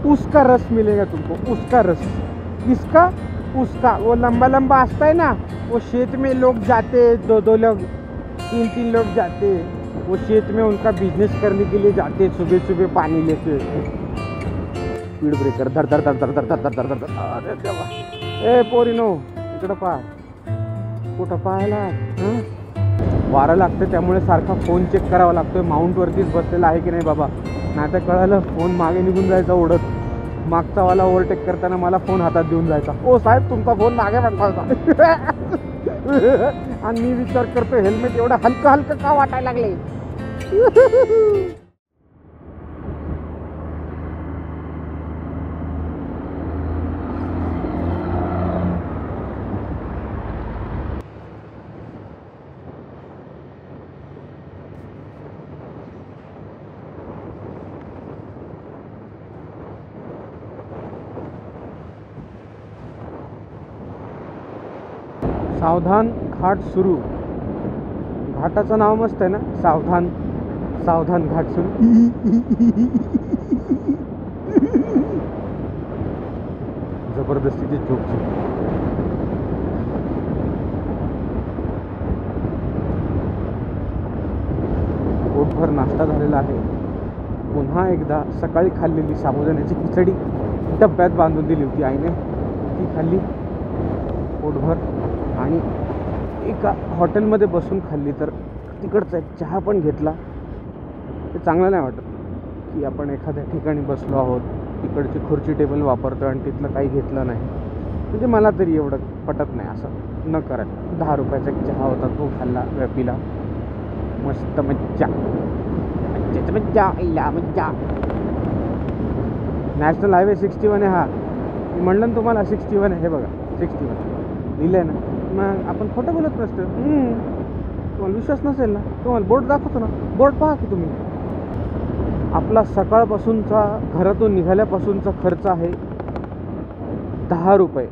उसका रस मिलेगा तुमको, उसका रस। किसका? उसका। वो लंबा लंबा आता है ना, वो खेत में लोग जाते, दो दो लोग, तीन तीन लोग जाते, वो खेत में उनका बिजनेस करने के लिए जाते सुबह सुबह पानी लेके। स्पीड ब्रेकर धर धर धर धर धर धर धर धर धर धर। अरे देवा, ए पोरीनो इकडं पहा, कुठं पाहायला? वारं लागतं त्यामुळे सारखा फोन चेक करावा लागतोय, माउंटवरतीच बसलेला आहे की नाही बाबा, नाही तर कळालं फोन मागे निघून जायचा ओढत। मागचा वाला ओव्हरटेक करताना मला फोन हातात देऊन जायचा, ओ साहेब तुमचा फोन मागे पडला आणि मी विचार करतो हेल्मेट एवढं हलकं हलकं का वाटायला लागले। सावधान घाट सुरू, घाटाचं नाव मस्त आहे ना, सावधान, सावधान घाट सुरू। जबरदस्तीचे जोक। पोटभर नाश्ता झालेला आहे। पुन्हा एकदा सकाळी खाल्लेली साबुदाण्याची खिचडी डब्यात बांधून दिली होती आईने, ती खाल्ली पोटभर। आणि एका हॉटेलमध्ये बसून खाल्ली, तर तिकडचा एक चहा पण घेतला। ते चांगलं नाही वाटत की आपण एखाद्या ठिकाणी बसलो आहोत, तिकडची खुर्ची टेबल वापरतो आणि तिथलं काही घेतलं नाही, म्हणजे मला तरी एवढं पटत नाही, असं न करायला। 10 रुपयाचा एक चहा होता, तो खाल्ला, पिला, मस्त मज्जा मज्जा मज्जा मज्जा। नॅशनल हायवे 61 आहे हा, मी म्हणलं ना तुम्हाला 61 आहे, हे बघा 61 लिहिलं आहे ना। मग आपण खोटं बोलत नसतं। तुम्हाला विश्वास नसेल ना, तुम्हाला बोर्ड दाखवतो ना, बोर्ड पहा की तुम्ही। आपला सकाळपासूनचा, घरातून निघाल्यापासूनचा खर्च आहे 10 रुपये,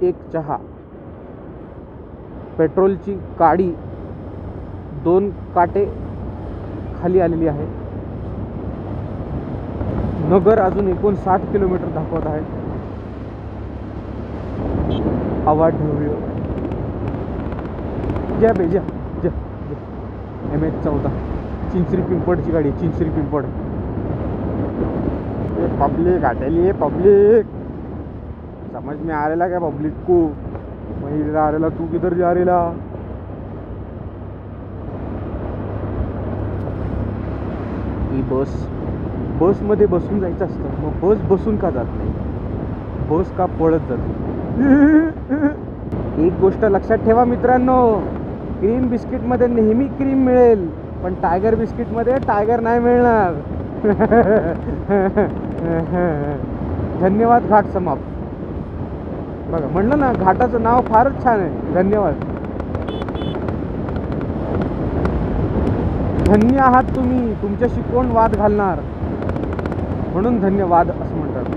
एक चहा, पेट्रोलची गाडी 2 काटे खाली आलेली आहे, नगर अजून 59 किलोमीटर दाखवत आहे। आवाज ढवळ्यो, ज्या बेजा ज्या MH 14 चिंचरी पिंपडची गाडी, चिंचरी पिंपड। ये पब्लिक हटेली, पब्लिक समझ में आ रहा क्या पब्लिक को? मैं इधर आ रहा, तू किधर जा रहा? ही बस मध्ये बसून जायचं असतं, मग बस बसून का जात नाही, बस का पळत जाते? एक गोष्ट लक्षात ठेवा मित्रांनो, क्रीम बिस्किट मध्ये नेहमी क्रीम मिळेल, पण टायगर बिस्किट मध्ये टायगर नाही मिळणार। धन्यवाद घाट समाप्त। बघा म्हणलं ना, घाटाचं नाव फारच छान आहे, धन्यवाद। धन्य आहात तुम्ही, तुमच्याशी कोण वाद घालणार, म्हणून धन्यवाद असं म्हणतात।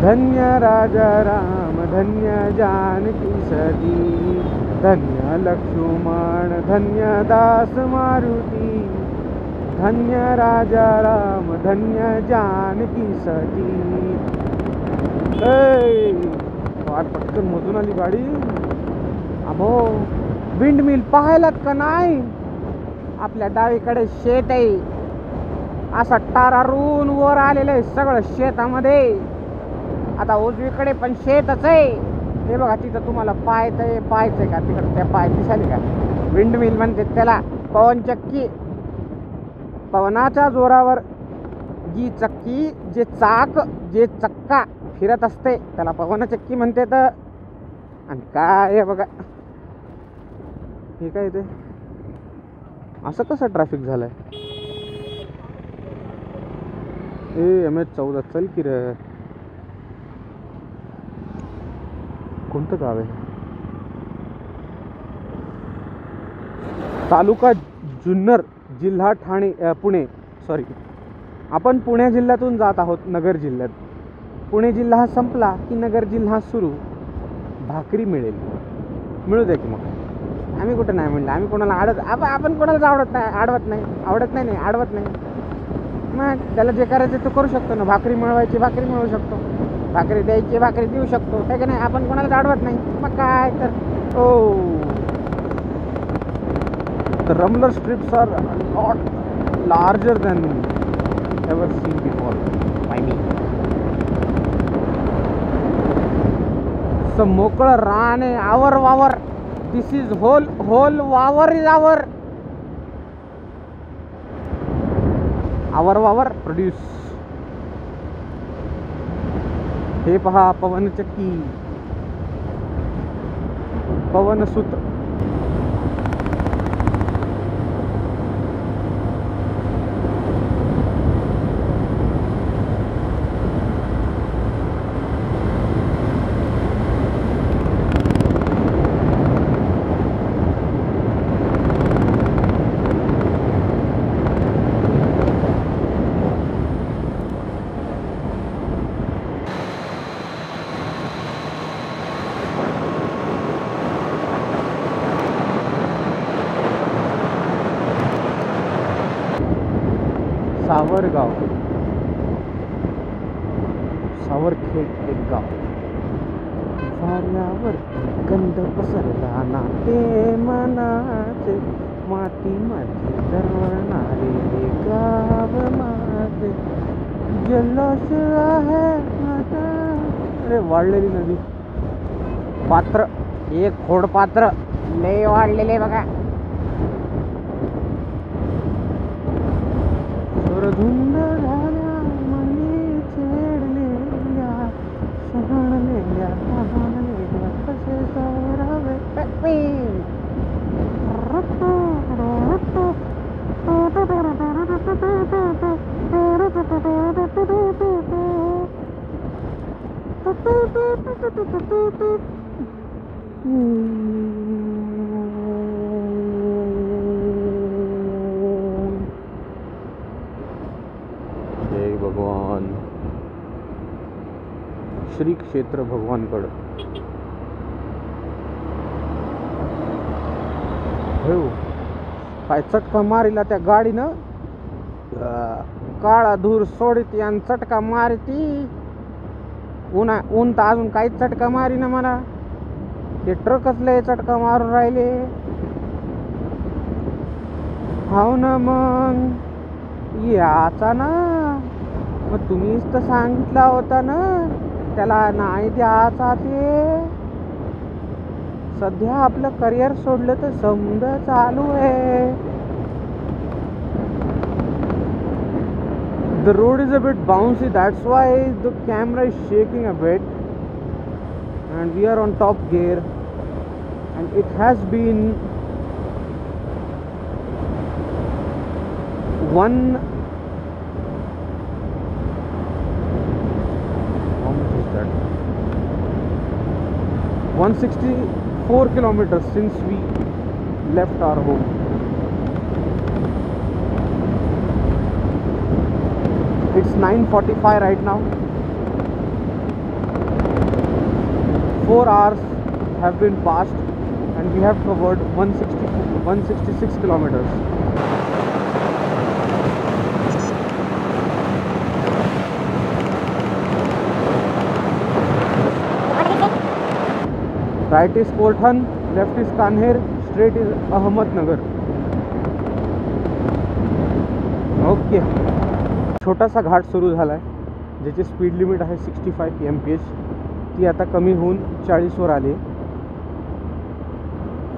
धन्य राजा राम, धन्य जानकी सती, धन्य लक्ष्मण, धन्य दास मारुती, धन्य राजा राम, धन्य जानकी सती। फार पटकन मधून आली गाडी। अबो, विंड मिल पाहायलात का नाही? आपल्या डावीकडे शेत आहे, असा टारारून वर आलेलं आहे सगळं शेतामध्ये। आता उजवीकडे पण शेतच आहे, हे बघा तिथं तुम्हाला पाहायचंय का तिकडे, त्या पाय दिसाले का? विंड मिल म्हणते त्याला, पवन चक्की। पवनाच्या जोरावर जी चक्की, जे चाक, जे चक्का फिरत असते त्याला पवन चक्की म्हणते। तर आणि काय आहे बघा, हे काय ते असं कसं ट्रॅफिक झालंय? MH 14 चल की रे, कोणतं गाव आहे? तालुका जुन्नर, जिल्हा ठाणे, पुणे, सॉरी आपण पुणे जिल्ह्यातून जात आहोत नगर जिल्ह्यात। पुणे जिल्हा संपला की नगर जिल्हा सुरू। भाकरी मिळेल, मिळू दे की मग, आम्ही कुठं नाही म्हणलं, आम्ही कोणाला आपण कोणालाच आवडत नाही, आडवत नाही, मग त्याला जे करायचं तो करू शकतो ना. भाकरी मिळवायची भाकरी मिळवू शकतो, भाकरी द्यायची भाकरी देऊ शकतो, काय का नाही. आपण कोणाला अडवत नाही. मग काय तर. Oh the rumbler strips are lot larger than ever seen before by me. मोकळं रान आहे, आवर वावर. दिस इज होल वावर इज आवर. आवर वावर प्रोड्यूस. हे पहा पवनचक्की, पवनसुत. सावरगाव, सावरखेड एक गाव. वाऱ्यावर गंध पसरला ना ते मनाचे, मातीमध्ये दरवळणारे हे गाव माझे. जल्लोष आहे माझा. अरे वाढलेली नदी. पात्र एक खोडपात्र लय वाढलेले बघा. धुंद झाल्या मनी छेडलेल्या, शहाणलेल्या शहाणलेल्या कसे सावरावे. जय भगवान. श्री क्षेत्र भगवानगड. हो काय चटका मारिला त्या गाडीनं. काळा धूर सोडित आणि चटका मारती. ऊन तर अजून काहीच चटका मारी ना मला. ते ट्रकच लय चटका मारून राहिले. हो ना मग याचा ना, मग तुम्हीच तर सांगितला होता ना त्याला नाही द्यायचा. ते सध्या आपलं करिअर सोडलं तर समजा चालू आहे. The road is a bit bouncy, that's why the camera is shaking a bit, and we are on top gear, and it has been how much is that? 164 kilometers since we left our home. It's 9:45 right now. 4 hours have been passed and we have covered 166 kilometers. Right is Kolthan, left is Kanher, straight is Ahmednagar. Okay. छोटासा घाट सुरू झाला आहे, ज्याची speed limit आहे 65 mph. ती आता कमी होऊन 40वर आली.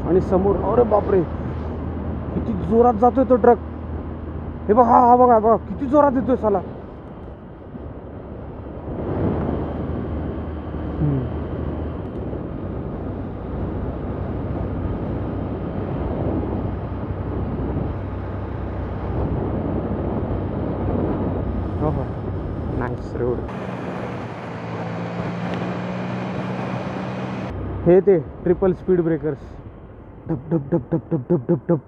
आणि समोर अरे बापरे किती जोरात जातोय तो ट्रक. हे बघा हा बघा बघा किती जोरात येतोय साला. Nice road. हे ते triple speed breakers. Dub dub dub dub dub dub dub dub.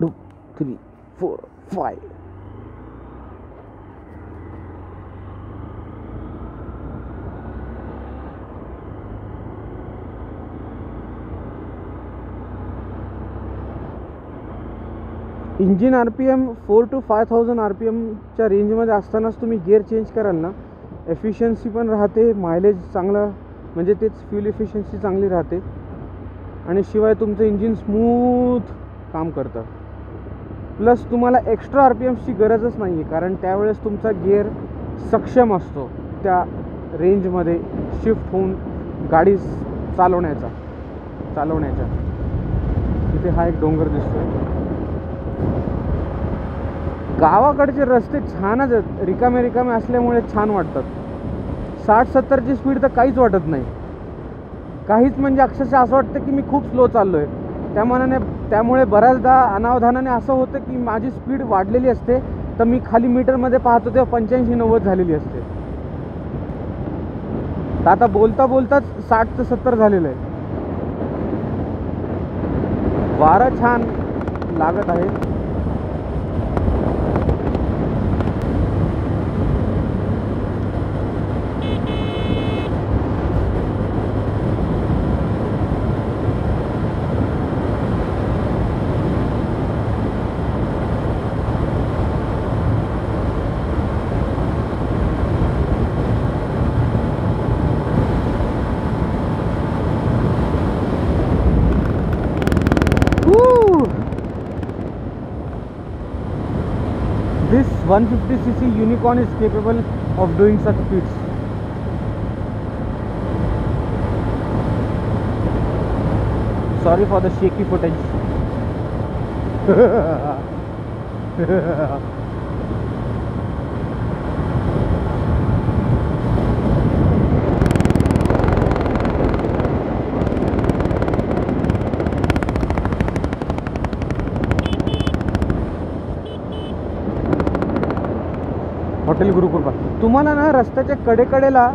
2 3 4 5. Engine RPM 4 to 5000 RPMच्या रेंजमध्ये असतानाच तुम्ही गिअर चेंज कराल ना, एफिशियन्सी पण राहते, मायलेज चांगलं म्हणजे तेच फ्यूल एफिशियन्सी चांगली राहते आणि शिवाय तुमचं इंजिन स्मूथ काम करतं. प्लस तुम्हाला एक्स्ट्रा RPMची गरजच नाही आहे, कारण त्यावेळेस तुमचा गिअर सक्षम असतो त्या रेंजमध्ये शिफ्ट होऊन गाडी चालवण्याच्या. इथे हा एक डोंगर दिसतोय. गावाकडचे रस्ते छानच आहेत, रिकामे असल्यामुळे छान वाटतात. 60-70ची स्पीड तर काहीच वाटत नाही, काहीच म्हणजे अक्षरशः असं वाटतं की मी खूप स्लो चाललो आहे. त्यामुळे बऱ्याचदा अनावधानाने असं होतं की माझी स्पीड वाढलेली असते, तर मी खाली मीटरमध्ये पाहतो तेव्हा 85-90 झालेली असते. तर आता बोलताच 60 ते 70 झालेलं आहे. वारा छान लागत आहे. This 150cc Unicorn is capable of doing such speeds. Sorry for the shaky footage. Hotel Gurukripa. तुम्हाला ना रस्त्याच्या कडेला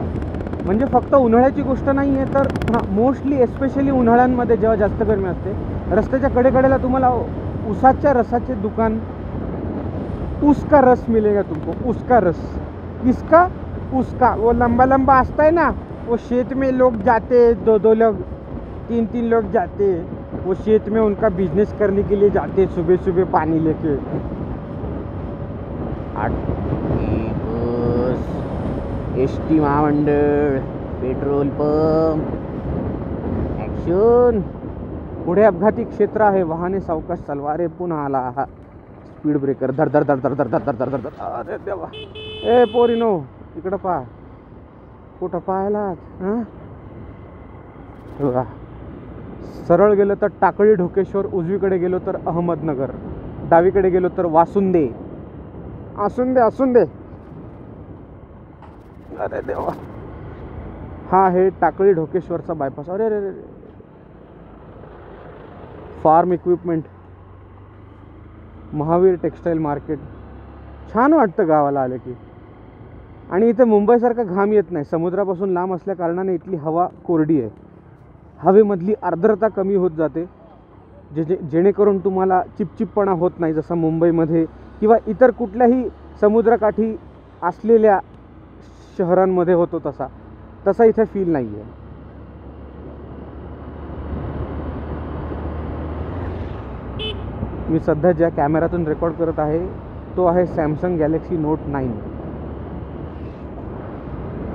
म्हणजे फक्त उन्हाळ्याची गोष्ट नाही आहे, तर मोस्टली एस्पेशली उन्हाळ्यांमध्ये जेव्हा जास्त गरमी असते, रस्त्याच्या कडेला तुम्हाला उसाच्या रसाचे दुकान, उसका रस मिलेगा तुमको. उसका रस किसका? उसका. वो लंबा आता है ना, वो खेत में लोग जाते, दो लोग 3 लोग जाते, वो खेत में उनका बिजनेस करने के लिए जाते सुबह पानी लेके. एसटी महामंडळ, पेट्रोल पंप, ॲक्शन. पुढे अपघाती क्षेत्र आहे, वाहने सावकाश चालवा. अरे पुन्हा आला हा स्पीड ब्रेकर. धर धर धर धर धर धर धर धर धर. अरे देवा. ए पोरीनो, इकडं पहा. कुठं पाहायला? बघा, सरळ गेलो तर टाकळी ढोकेश्वर, उजवीकडे गेलो तर अहमदनगर, डावीकडे गेलो तर वासुंदे. असून दे. अरे देवा. हा आहे टाकळी ढोकेश्वरचा बायपास. अरे रे रे. Farm equipment, Mahavir textile market. छान वाटतं गावाला आलं की. आणि इथे मुंबईसारखा घाम येत नाही, समुद्रापासून लांब असल्या कारणाने इथली हवा कोरडी आहे. हवेमधली आर्द्रता कमी होत जाते, जेणेकरून तुम्हाला चिपचिपपणा होत नाही, जसा मुंबईमध्ये किंवा इतर कुठल्याही समुद्रकाठी असलेल्या शहरांमध्ये होतो तसा इथे फील नाही आहे. मी सध्या ज्या कॅमेऱ्यातून रेकॉर्ड करत आहे तो आहे सॅमसंग गॅलेक्सी नोट 9.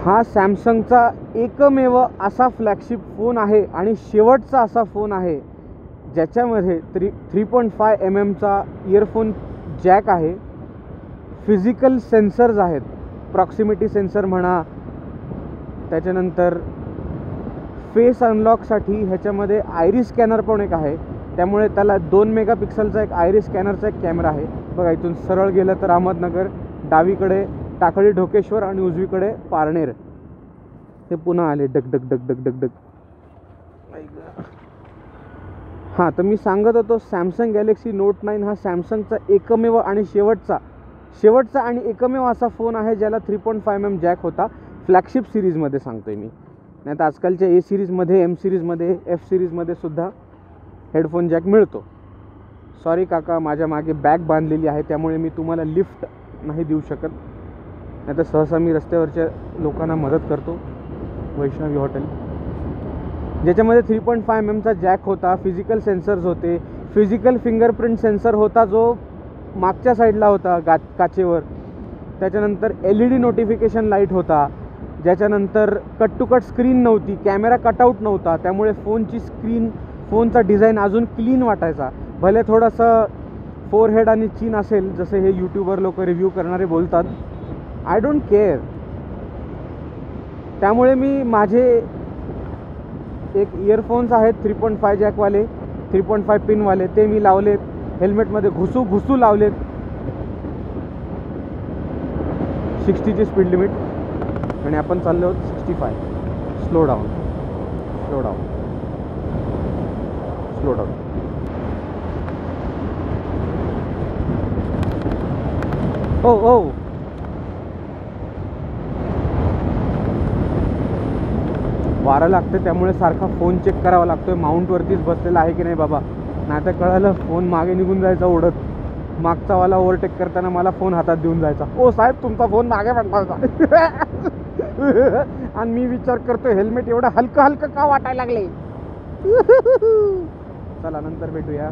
हा सॅमसंगचा एकमेव असा फ्लॅगशिप फोन आहे आणि शेवटचा असा फोन आहे ज्याच्यामध्ये 3.5 mm इयरफोन जॅक आहे. फिजिकल सेन्सर्स आहेत, प्रॉक्सिमिटी सेन्सर म्हणा, त्याच्यानंतर फेस अनलॉकसाठी ह्याच्यामध्ये आयरिस स्कॅनर पण एक आहे. त्यामुळे त्याला 2 मेगापिक्सलचा एक आयरिस स्कॅनरचा एक कॅमेरा आहे. बघा, इथून सरळ गेलं तर अहमदनगर, डावीकडे टाकळी ढोकेश्वर आणि उजवीकडे पारनेर. ते पुन्हा आले डग डग डग डग डग डग. हां, तर मी सांगत होतो सॅमसंग गॅलेक्सी नोट 9 हा सॅमसंगचा एकमेव आणि शेवटचा आणि एकमेव असा फोन आहे ज्याला 3.5 mm जॅक होता. फ्लॅगशिप सिरीजमध्ये सांगतोय मी, नाही तर आजकालच्या A सिरीजमध्ये, M सिरीजमध्ये, F सिरीजमध्ये सुद्धा हेडफोन जॅक मिळतो. सॉरी काका, माझ्या मागे बॅग बांधलेली आहे त्यामुळे मी तुम्हाला लिफ्ट नाही देऊ शकत, नाही तर सहसा मी रस्त्यावरच्या लोकांना मदत करतो. वैष्णवी हॉटेल, ज्याच्यामध्ये 3.5 mm चा जॅक होता, फिजिकल सेन्सर्स होते, फिजिकल फिंगरप्रिंट सेन्सर होता जो मागच्या साईडला होता काचेवर. त्याच्यानंतर LED नोटिफिकेशन लाईट होता. ज्याच्यानंतर कट टू कट स्क्रीन नव्हती, कॅमेरा कटआउट नव्हता, त्यामुळे फोनचा डिझाईन अजून क्लीन वाटायचा. भले थोडंसं फोरहेड आणि चीन असेल, जसे हे यूट्यूबर लोक रिव्ह्यू करणारे बोलतात, आय डोंट केअर. त्यामुळे मी माझे एक इयरफोन्स आहेत 3.5 जॅकवाले, 3.5 पिनवाले, ते मी लावलेत. हेल्मेटमध्ये घुसू लावलेत. 60ची स्पीड लिमिट आणि आपण चाललो आहोत 65. Slow down. ओ वारा लागते, त्यामुळे सारखा फोन चेक करावा लागतोय. माउंटवरतीच बसलेला आहे की नाही बाबा, नाही तर कळालं फोन मागे निघून जायचा उडत. मागचावाला ओव्हरटेक करताना मला फोन हातात देऊन जायचा. ओ साहेब, तुमचा फोन मागे पडला होता. आणि मी विचार करतो हेल्मेट एवढं हलकं का वाटायला लागले. चला नंतर भेटूया.